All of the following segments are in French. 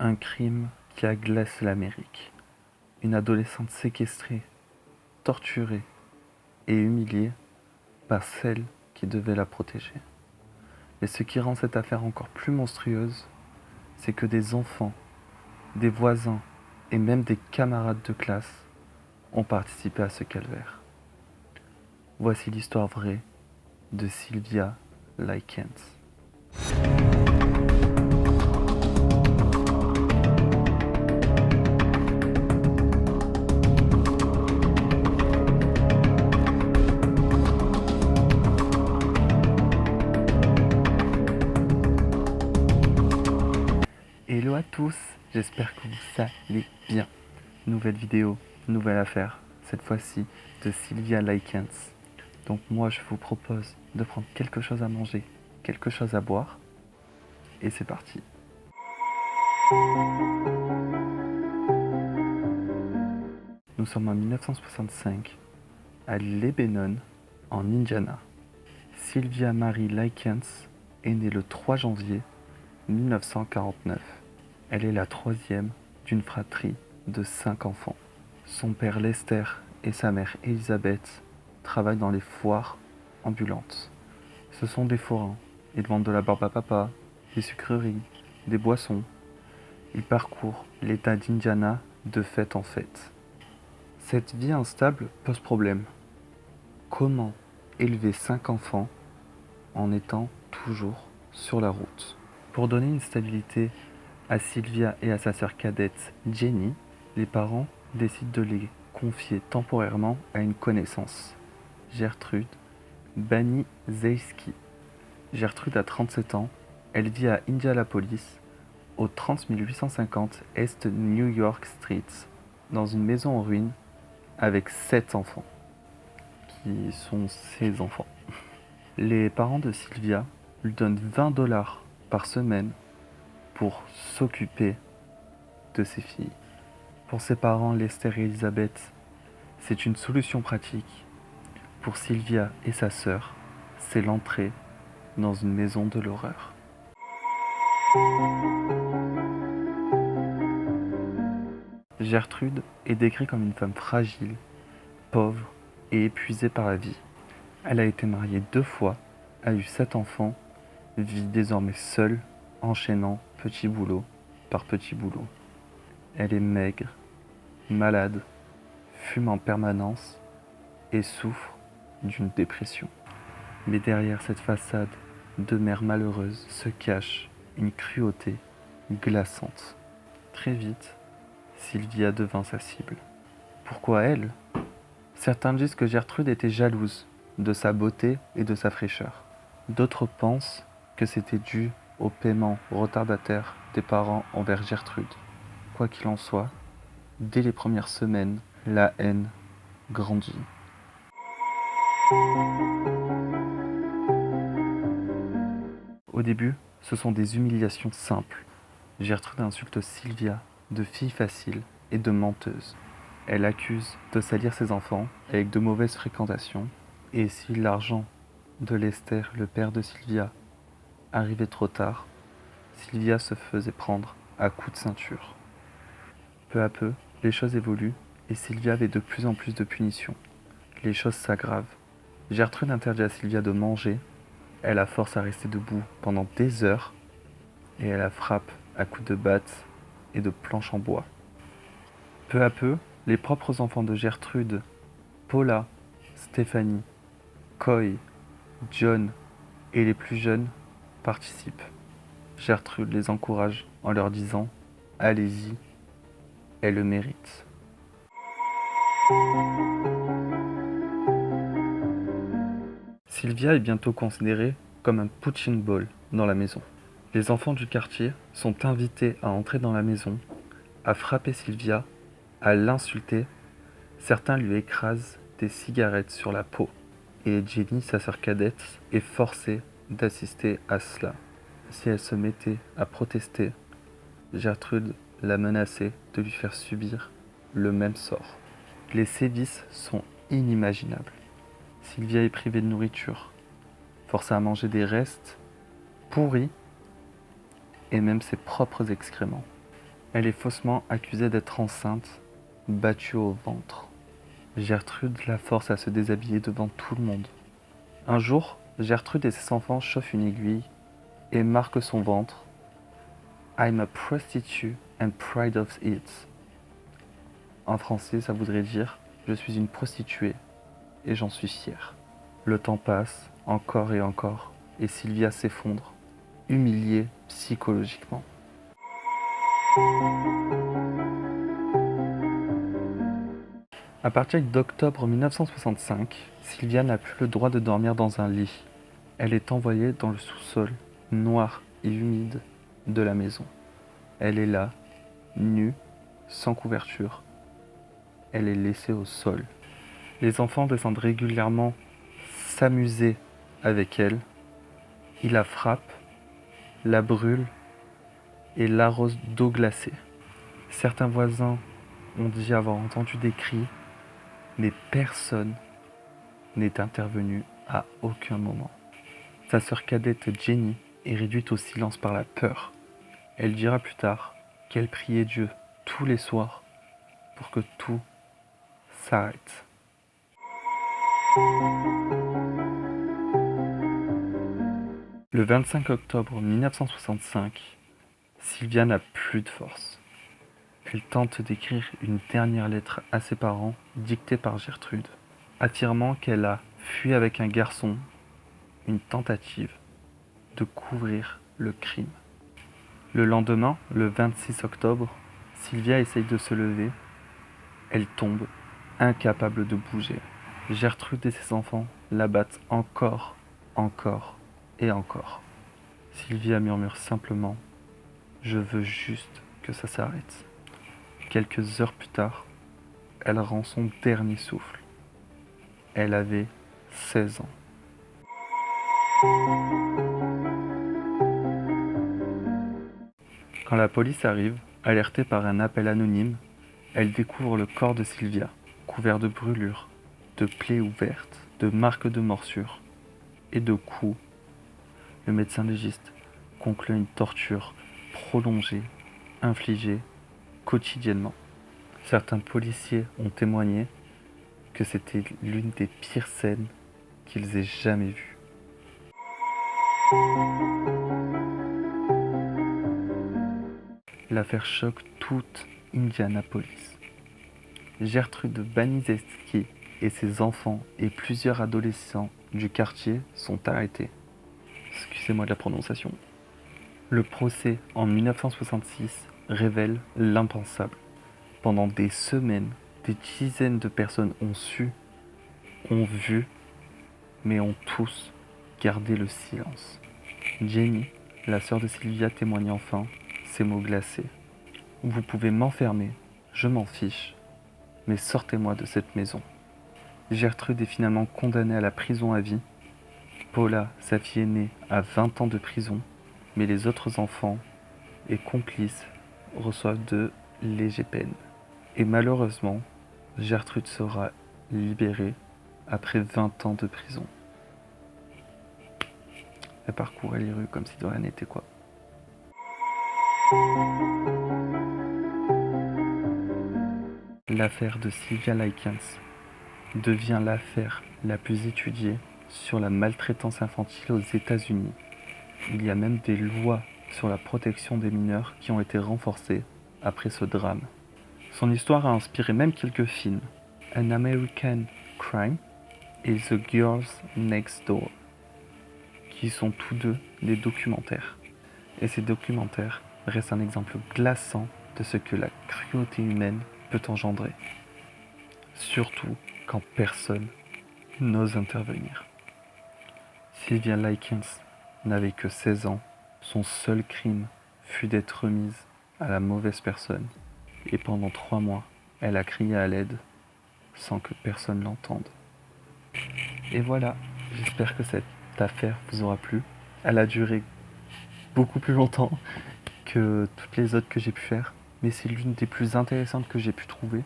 Un crime qui a glacé l'Amérique. Une adolescente séquestrée, torturée et humiliée par celle qui devait la protéger. Et ce qui rend cette affaire encore plus monstrueuse, c'est que des enfants, des voisins et même des camarades de classe ont participé à ce calvaire. Voici l'histoire vraie de Sylvia Likens. Hello à tous, j'espère que vous allez bien. Nouvelle vidéo, nouvelle affaire, cette fois-ci de Sylvia Likens. Donc moi je vous propose de prendre quelque chose à manger, quelque chose à boire, et c'est parti. Nous sommes en 1965, à Lebanon, en Indiana. Sylvia Mary Likens est née le 3 janvier 1949. Elle est la troisième d'une fratrie de 5 enfants. Son père Lester et sa mère Elizabeth travaillent dans les foires ambulantes. Ce sont des forains. Ils vendent de la barbe à papa, des sucreries, des boissons. Ils parcourent l'état d'Indiana de fête en fête. Cette vie instable pose problème. Comment élever 5 enfants en étant toujours sur la route? Pour donner une stabilité à Sylvia et à sa sœur cadette Jenny, les parents décident de les confier temporairement à une connaissance, Gertrude Banizeyski. Gertrude a 37 ans, elle vit à Indianapolis, au 30 850 Est New York Street, dans une maison en ruine avec 7 enfants, qui sont ses enfants. Les parents de Sylvia lui donnent 20 $ par semaine pour s'occuper de ses filles. Pour ses parents, Lester et Elizabeth, c'est une solution pratique. Pour Sylvia et sa sœur, c'est l'entrée dans une maison de l'horreur. Gertrude est décrite comme une femme fragile, pauvre et épuisée par la vie. Elle a été mariée 2 fois, a eu 7 enfants, vit désormais seule, enchaînant petit boulot par petit boulot. Elle est maigre, malade, fume en permanence et souffre d'une dépression. Mais derrière cette façade de mère malheureuse se cache une cruauté glaçante. Très vite, Sylvia devint sa cible. Pourquoi elle? Certains disent que Gertrude était jalouse de sa beauté et de sa fraîcheur. D'autres pensent que c'était dû au paiement retardataire des parents envers Gertrude. Quoi qu'il en soit, dès les premières semaines, la haine grandit. Au début, ce sont des humiliations simples. Gertrude insulte Sylvia de fille facile et de menteuse. Elle accuse de salir ses enfants avec de mauvaises fréquentations. Et si l'argent de Lester, le père de Sylvia, arrivait trop tard, Sylvia se faisait prendre à coups de ceinture. Peu à peu, les choses évoluent et Sylvia avait de plus en plus de punitions. Les choses s'aggravent. Gertrude interdit à Sylvia de manger. Elle la force à rester debout pendant des heures et elle la frappe à coups de batte et de planches en bois. Peu à peu, les propres enfants de Gertrude, Paula, Stéphanie, Coy, John et les plus jeunes participent. Gertrude les encourage en leur disant « Allez-y, elle le mérite ». Sylvia est bientôt considérée comme un punching ball dans la maison. Les enfants du quartier sont invités à entrer dans la maison, à frapper Sylvia, à l'insulter. Certains lui écrasent des cigarettes sur la peau. Et Jenny, sa sœur cadette, est forcée d'assister à cela. Si elle se mettait à protester, Gertrude la menaçait de lui faire subir le même sort. Les sévices sont inimaginables. Sylvia est privée de nourriture, forcée à manger des restes pourris et même ses propres excréments. Elle est faussement accusée d'être enceinte, battue au ventre. Gertrude la force à se déshabiller devant tout le monde. Un jour, Gertrude et ses enfants chauffent une aiguille et marquent son ventre. I'm a prostitute and proud of it. En français, ça voudrait dire je suis une prostituée et j'en suis fier. Le temps passe, encore et encore, et Sylvia s'effondre, humiliée psychologiquement. À partir d'octobre 1965, Sylvia n'a plus le droit de dormir dans un lit. Elle est envoyée dans le sous-sol, noir et humide, de la maison. Elle est là, nue, sans couverture. Elle est laissée au sol. Les enfants descendent régulièrement s'amuser avec elle. Ils la frappent, la brûlent et l'arrosent d'eau glacée. Certains voisins ont dit avoir entendu des cris, mais personne n'est intervenu à aucun moment. Sa sœur cadette Jenny est réduite au silence par la peur. Elle dira plus tard qu'elle priait Dieu tous les soirs pour que tout s'arrête. Le 25 octobre 1965, Sylvia n'a plus de force. Elle tente d'écrire une dernière lettre à ses parents, dictée par Gertrude, affirmant qu'elle a fui avec un garçon, une tentative de couvrir le crime. Le lendemain, le 26 octobre, Sylvia essaye de se lever. Elle tombe, incapable de bouger. Gertrude et ses enfants la battent encore et encore. Sylvia murmure simplement « Je veux juste que ça s'arrête ». Quelques heures plus tard, elle rend son dernier souffle. Elle avait 16 ans. Quand la police arrive, alertée par un appel anonyme, elle découvre le corps de Sylvia, couvert de brûlures, de plaies ouvertes, de marques de morsures et de coups. Le médecin légiste conclut une torture prolongée, infligée quotidiennement. Certains policiers ont témoigné que c'était l'une des pires scènes qu'ils aient jamais vues. L'affaire choque toute Indianapolis. Gertrude Baniszewski et ses enfants et plusieurs adolescents du quartier sont arrêtés. Excusez-moi de la prononciation. Le procès en 1966 révèle l'impensable. Pendant des semaines, des dizaines de personnes ont su, ont vu, mais ont tous gardé le silence. Jenny, la sœur de Sylvia, témoigne enfin ces mots glacés. Vous pouvez m'enfermer, je m'en fiche, mais sortez-moi de cette maison. Gertrude est finalement condamnée à la prison à vie. Paula, sa fille aînée, a 20 ans de prison, mais les autres enfants et complices reçoivent de légères peines. Et malheureusement, Gertrude sera libérée après 20 ans de prison. Elle parcourait les rues comme si de rien n'était quoi. L'affaire de Sylvia Likens devient l'affaire la plus étudiée sur la maltraitance infantile aux États-Unis. Il y a même des lois sur la protection des mineurs qui ont été renforcées après ce drame. Son histoire a inspiré même quelques films, An American Crime et The Girls Next Door, qui sont tous deux des documentaires. Et ces documentaires restent un exemple glaçant de ce que la cruauté humaine peut engendrer, surtout quand personne n'ose intervenir. Sylvia Likens n'avait que 16 ans, son seul crime fut d'être remise à la mauvaise personne, et pendant 3 mois, elle a crié à l'aide sans que personne l'entende. Et voilà, j'espère que cette affaire vous aura plu. Elle a duré beaucoup plus longtemps que toutes les autres que j'ai pu faire, mais c'est l'une des plus intéressantes que j'ai pu trouver,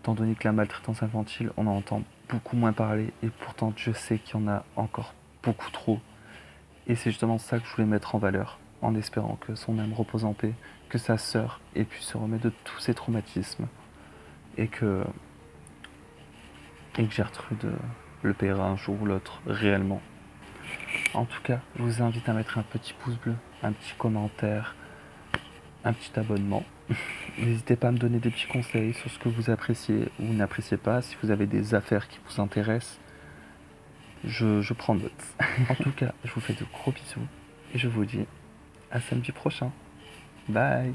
étant donné que la maltraitance infantile, on en entend beaucoup moins parler, et pourtant je sais qu'il y en a encore beaucoup trop. Et c'est justement ça que je voulais mettre en valeur en espérant que son âme repose en paix, que sa sœur ait pu se remettre de tous ses traumatismes et que Gertrude le paiera un jour ou l'autre réellement. En tout cas, je vous invite à mettre un petit pouce bleu, un petit commentaire, un petit abonnement. N'hésitez pas à me donner des petits conseils sur ce que vous appréciez ou n'appréciez pas. Si vous avez des affaires qui vous intéressent, je prends note. En tout cas, je vous fais de gros bisous et je vous dis à samedi prochain. Bye.